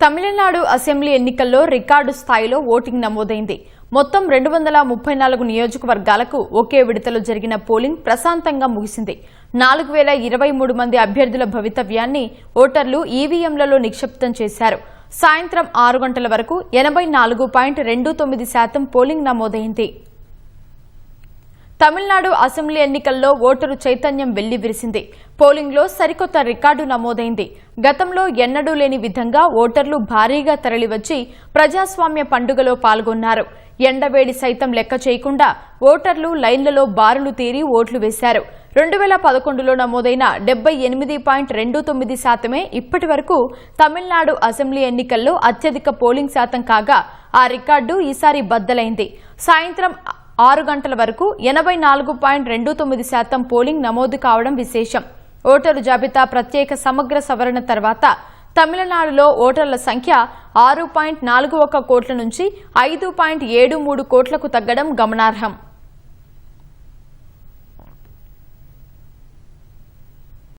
Tamil Nadu assembly ఎన్నికల్లో record స్థాయిలో voting నమోదైంది. మొత్తం 234 నియోజకవర్గాలకు ఒకే విడతలో జరిగిన పోలింగ్ ప్రశాంతంగా ముగిసింది. 4023 మంది అభ్యర్థుల భవితవ్యాన్ని ఓటర్లు ఈవీఎంలలో నిక్షిప్తం చేశారు. సాయంత్రం 6 గంటల వరకు 84.29% పోలింగ్ నమోదైంది. తమిళనాడు అసెంబ్లీ ఎన్నికల్లో ఓటరు చైతన్యం వెల్లివిరిసింది. పోలింగ్లో సరికొత్త రికార్డు నమోదైంది. గతంలో ఎన్నడూ లేని విధంగా ఓటర్లు భారీగా తరలివచ్చి ప్రజాస్వామ్య పండుగలో పాల్గొన్నారు. ఎండవేడి సైతం లెక్క చేయకుండా ఓటర్లు లైన్లలో బారులు తీరి ఓట్లు వేశారు. 2011లో నమోదైన 78.29% ఇప్పటి వరకు తమిళనాడు అసెంబ్లీ ఎన్నికల్లో అత్యధిక పోలింగ్ శాతం కాగా ఆ రికార్డు ఈసారి బద్దలైంది. సాయంత్రం 6 గంటల వరకు 84.29% పోలింగ్ నమోదు కావడం విశేషం. ఓటరు జాబితా ప్రత్యేక సమగ్ర సవరణ తర్వాత తమిళనాడులో ఓటర్ల సంఖ్య 6.41 కోట్ల నుంచి 5.73 కోట్లకు తగ్గడం గమనార్హం.